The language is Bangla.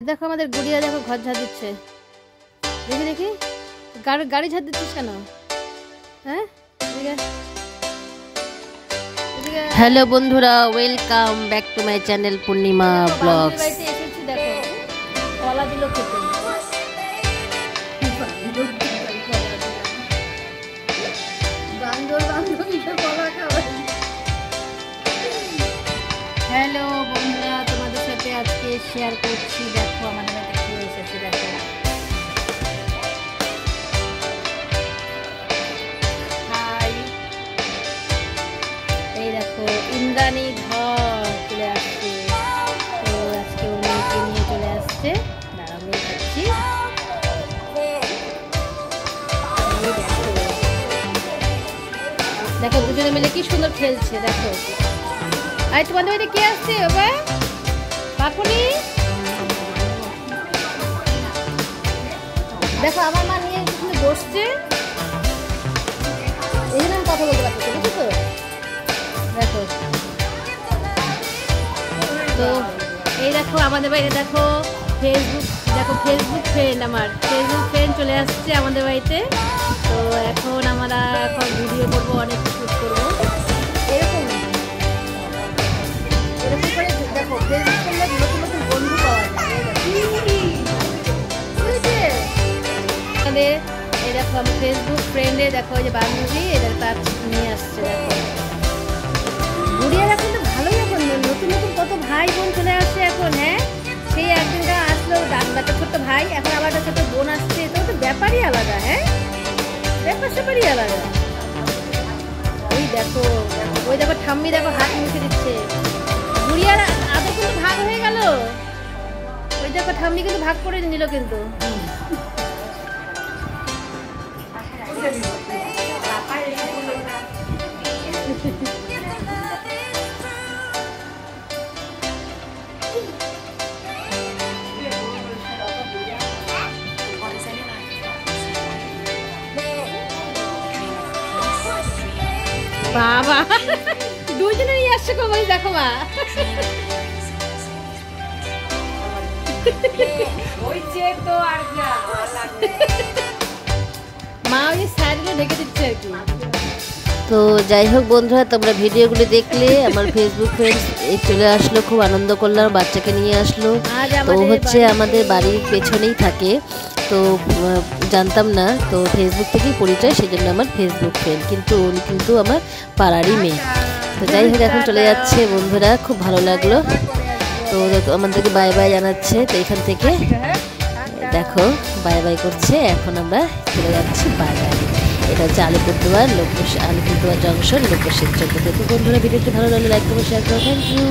দেখো আমাদের গুড়িয়া দেখো ঘর ঝাড় দিচ্ছে। দেখি দেখি গাড়ি ঝাড় দিচ্ছিস কেন? হ্যাঁ হ্যালো বন্ধুরা, welcome back to my channel Purnima blogs. দেখো কলা দিল খেতে। হ্যালো বন্ধুরা, তোমাদের সাথে আজকে শেয়ার করছি। দেখো আমাদের বাড়িতে কি এসেছে। দেখো হাই, এই দেখো ইন্দ্রাণী ধর চলে আসছে। তো আজকে উনিকে নিয়ে চলে আসছে। দাঁড়াবো খাচ্ছি। দেখো দুজনে মিলে কি সুন্দর খেলছে। দেখো আই তোমাদের বাড়িতে কে আসছে বাবা? পাপুনি। দেখো আমার মা নিয়ে এখানে বসছে, এই জন্য আমি কথা বলতে পারছি। বুঝছো তো? দেখো তো এই দেখো আমাদের বাড়িতে দেখো ফেসবুক ফ্রেন্ড, আমার ফেসবুক ফ্রেন্ড চলে আসছে আমাদের বাড়িতে। তো এখন আমরা ভিডিও করবো, অনেক শ্যুট করবো। এরকম করে দেখো ফেসবুক ফ্রেন্ডে নতুন নতুন বন্ধু পাওয়া যায়। আমাদের এই দেখো আমার ফেসবুক ফ্রেন্ডে দেখো যে বান্ধবী এদের তার নিয়ে আসছে। দেখো গুড়িয়ারা কিন্তু ভালোই, এখন নতুন নতুন কত ভাই বোন চলে আসছে এখন। হ্যাঁ, সেই একদিনটা আসলো বাচ্চা ছোট্ট ভাই, এখন আবার একটা ছোট বোন আসছে। তো ব্যাপারই আলাদা। হ্যাঁ, ব্যাপার স্যাপারই আলাদা। ওই দেখো ঠাম্মি দেখো হাত মুখে দিচ্ছে। গুড়িয়ারা আদৌ কিন্তু ভাগ হয়ে গেল। ওই দেখো ঠাম্মি কিন্তু ভাগ করে নিল কিন্তু। বাবা দুজনেই আসছে কবে দেখো মা। মা ওই স্যারগুলো ঢেকে দিচ্ছে আর কি। তো যাই হোক বন্ধুরা, তোমরা ভিডিওগুলো দেখলে। আমার ফেসবুক ফ্রেন্ড এই চলে আসলো, খুব আনন্দ করলাম। বাচ্চাকে নিয়ে আসলো। তো হচ্ছে আমাদের বাড়ির পেছনেই থাকে, তো জানতাম না। তো ফেসবুক থেকেই পরিচয়, সেই জন্য আমার ফেসবুক ফ্রেন্ড, কিন্তু উনি কিন্তু আমার পাড়ারই মেয়ে। তো যাই হোক এখন চলে যাচ্ছে বন্ধুরা, খুব ভালো লাগলো। তো আমাদেরকে বাই বাই জানাচ্ছে। তো এখান থেকে দেখো বাই বাই করছে। এখন আমরা চলে যাচ্ছি বাজারে। এটা হচ্ছে আলিপুরদুয়ার জংশন, লোকপ্রসিদ্ধ চৌক। তো বন্ধুরা ভিডিওটি ভালো লাগলে লাইক করো, শেয়ার করো। Thank you.